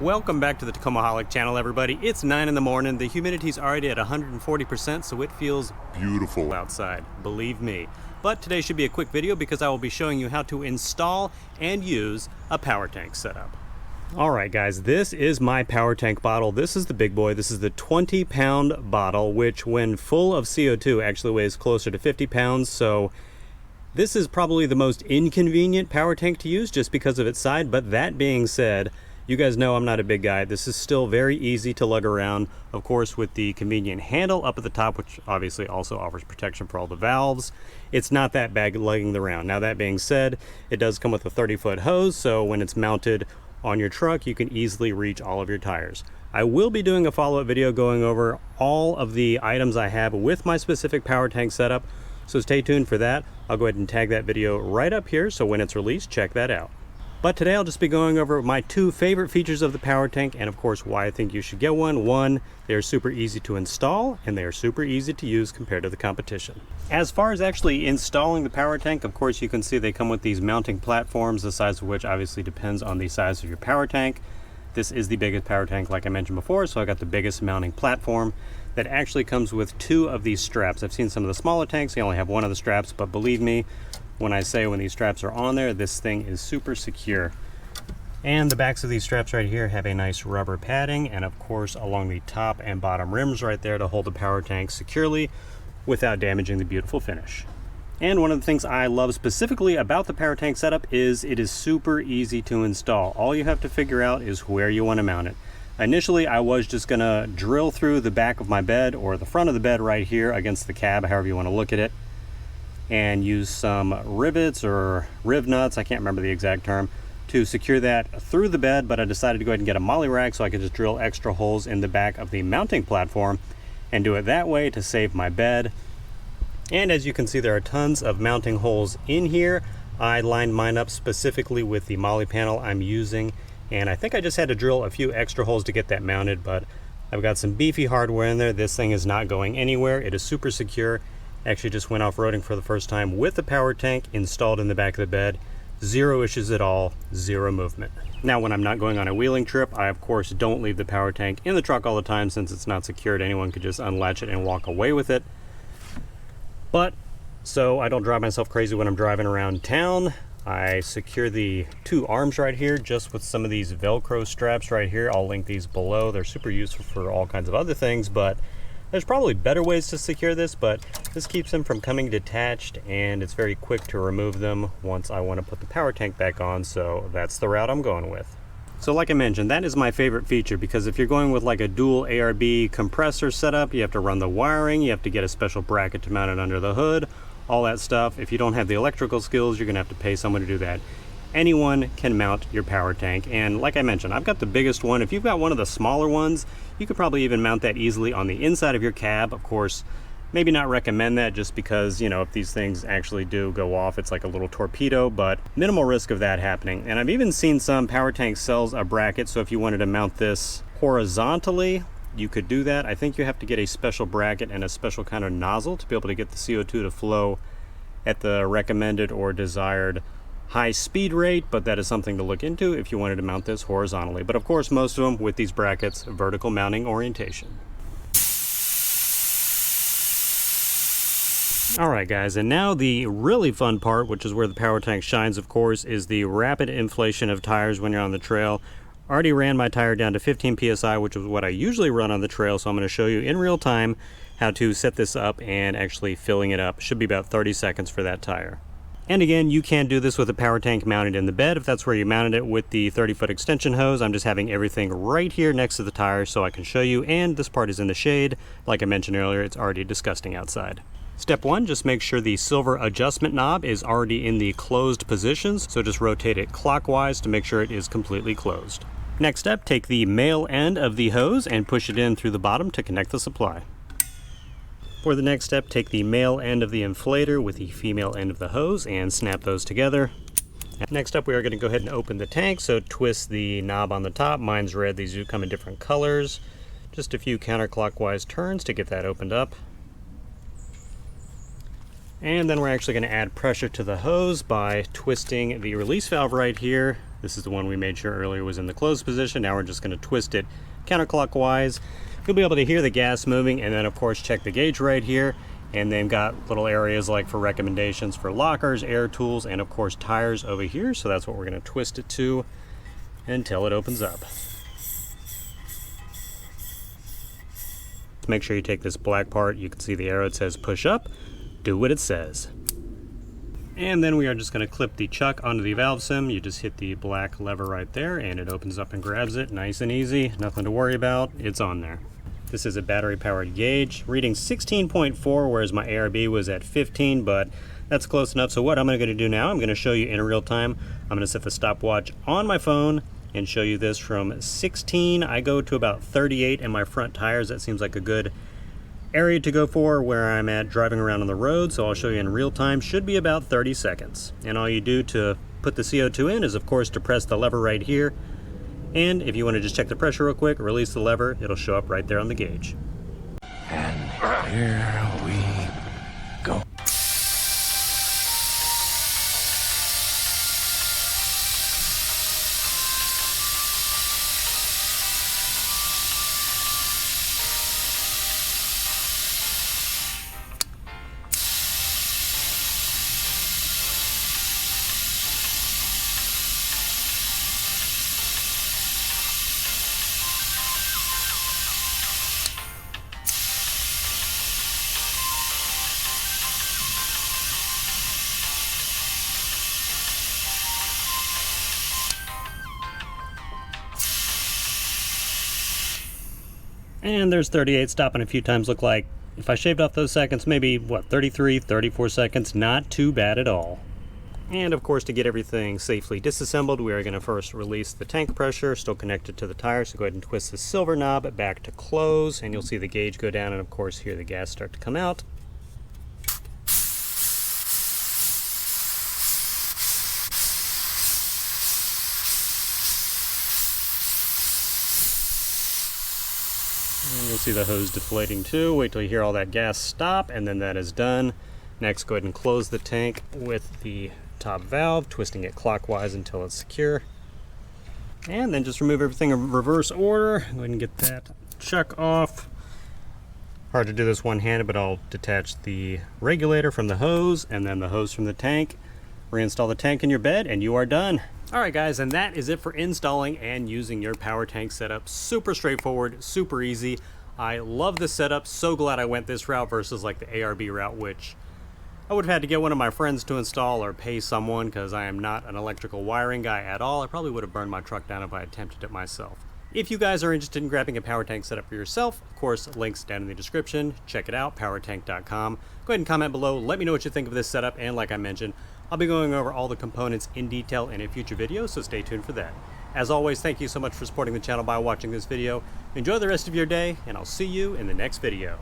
Welcome back to the Tacomaholic channel, everybody. It's 9 in the morning. The humidity's already at 140%, so it feels beautiful outside, believe me. But today should be a quick video because I will be showing you how to install and use a PowerTank setup. Alright guys, this is my PowerTank bottle. This is the big boy. This is the 20-pound bottle, which when full of CO2 actually weighs closer to 50 pounds, so this is probably the most inconvenient PowerTank to use just because of its size. But that being said, you guys know I'm not a big guy. This is still very easy to lug around, of course, with the convenient handle up at the top, which obviously also offers protection for all the valves. It's not that bad lugging around. Now that being said, it does come with a 30-foot hose, so when it's mounted on your truck, you can easily reach all of your tires. I will be doing a follow-up video going over all of the items I have with my specific PowerTank setup, so stay tuned for that. I'll go ahead and tag that video right up here, so when it's released, check that out. But today I'll just be going over my two favorite features of the PowerTank and of course why I think you should get one. One, they're super easy to install and they are super easy to use compared to the competition. As far as actually installing the PowerTank, of course you can see they come with these mounting platforms, the size of which obviously depends on the size of your PowerTank. This is the biggest PowerTank like I mentioned before, so I got the biggest mounting platform that actually comes with two of these straps. I've seen some of the smaller tanks, they only have one of the straps, but believe me, when I say when these straps are on there, this thing is super secure. And the backs of these straps right here have a nice rubber padding, and of course along the top and bottom rims right there to hold the PowerTank securely without damaging the beautiful finish. And one of the things I love specifically about the PowerTank setup is it is super easy to install. All you have to figure out is where you want to mount it. Initially I was just gonna drill through the back of my bed or the front of the bed right here against the cab, however you want to look at it, and use some rivets or riv nuts, I can't remember the exact term, to secure that through the bed, but I decided to go ahead and get a molly rack so I could just drill extra holes in the back of the mounting platform and do it that way to save my bed. And as you can see, there are tons of mounting holes in here. I lined mine up specifically with the molly panel I'm using, and I think I just had to drill a few extra holes to get that mounted, but I've got some beefy hardware in there. This thing is not going anywhere. It is super secure. Actually just went off-roading for the first time with the PowerTank installed in the back of the bed. Zero issues at all, zero movement. Now when I'm not going on a wheeling trip, I of course don't leave the PowerTank in the truck all the time since it's not secured. Anyone could just unlatch it and walk away with it. But so I don't drive myself crazy when I'm driving around town, I secure the two arms right here just with some of these Velcro straps right here. I'll link these below. They're super useful for all kinds of other things, but there's probably better ways to secure this, but this keeps them from coming detached and it's very quick to remove them once I want to put the PowerTank back on, so that's the route I'm going with. So like I mentioned, that is my favorite feature because if you're going with like a dual ARB compressor setup, you have to run the wiring, you have to get a special bracket to mount it under the hood, all that stuff. If you don't have the electrical skills, you're gonna have to pay someone to do that. Anyone can mount your PowerTank, and like I mentioned, I've got the biggest one. If you've got one of the smaller ones, you could probably even mount that easily on the inside of your cab. Of course, maybe not recommend that just because, you know, if these things actually do go off, it's like a little torpedo, but minimal risk of that happening. And I've even seen some PowerTank sells a bracket, so if you wanted to mount this horizontally, you could do that. I think you have to get a special bracket and a special kind of nozzle to be able to get the CO2 to flow at the recommended or desired high speed rate, but that is something to look into if you wanted to mount this horizontally. But of course, most of them with these brackets, vertical mounting orientation. Alright guys, and now the really fun part, which is where the PowerTank shines, of course, is the rapid inflation of tires when you're on the trail. Already ran my tire down to 15 psi, which is what I usually run on the trail, so I'm going to show you in real time how to set this up and actually filling it up. Should be about 30 seconds for that tire. And again, you can do this with a PowerTank mounted in the bed if that's where you mounted it with the 30-foot extension hose. I'm just having everything right here next to the tire so I can show you, and this part is in the shade. Like I mentioned earlier, it's already disgusting outside. Step one, just make sure the silver adjustment knob is already in the closed positions, so just rotate it clockwise to make sure it is completely closed. Next step, take the male end of the hose and push it in through the bottom to connect the supply. For the next step, take the male end of the inflator with the female end of the hose and snap those together. Next up, we are going to go ahead and open the tank, so twist the knob on the top. Mine's red, these do come in different colors. Just a few counterclockwise turns to get that opened up. And then we're actually going to add pressure to the hose by twisting the release valve right here This is the one we made sure earlier was in the closed position. Now we're just going to twist it counterclockwise. You'll be able to hear the gas moving, and then of course check the gauge right here. And they've got little areas like for recommendations for lockers, air tools, and of course tires over here. So that's what we're going to twist it to until it opens up. Make sure you take this black part. You can see the arrow, it says push up. Do what it says. And then we are just going to clip the chuck onto the valve sim. You just hit the black lever right there and it opens up and grabs it. Nice and easy. Nothing to worry about. It's on there. This is a battery powered gauge, reading 16.4, whereas my ARB was at 15, but that's close enough. So what I'm going to do now, I'm going to show you in real time. I'm going to set the stopwatch on my phone and show you this from 16. I go to about 38 in my front tires. That seems like a good area to go for where I'm at driving around on the road. So I'll show you in real time. Should be about 30 seconds. And all you do to put the CO2 in is of course to press the lever right here. And if you want to just check the pressure real quick, release the lever, it'll show up right there on the gauge. And here we go. And there's 38, stopping a few times. Look like if I shaved off those seconds, maybe what, 33, 34 seconds, not too bad at all. And of course, to get everything safely disassembled, we are going to first release the tank pressure, still connected to the tire. So go ahead and twist the silver knob back to close, and you'll see the gauge go down, and of course hear the gas start to come out. And you'll see the hose deflating too. Wait till you hear all that gas stop, and then that is done. Next, go ahead and close the tank with the top valve, twisting it clockwise until it's secure. And then just remove everything in reverse order. Go ahead and get that chuck off. Hard to do this one-handed, but I'll detach the regulator from the hose and then the hose from the tank. Reinstall the tank in your bed and you are done. Alright guys, and that is it for installing and using your PowerTank setup. Super straightforward, super easy. I love this setup. So glad I went this route versus like the ARB route, which I would have had to get one of my friends to install or pay someone, because I am not an electrical wiring guy at all. I probably would have burned my truck down if I attempted it myself. If you guys are interested in grabbing a PowerTank setup for yourself, of course, links down in the description. Check it out, powertank.com. Go ahead and comment below. Let me know what you think of this setup, and like I mentioned, I'll be going over all the components in detail in a future video, so stay tuned for that. As always, thank you so much for supporting the channel by watching this video. Enjoy the rest of your day, and I'll see you in the next video.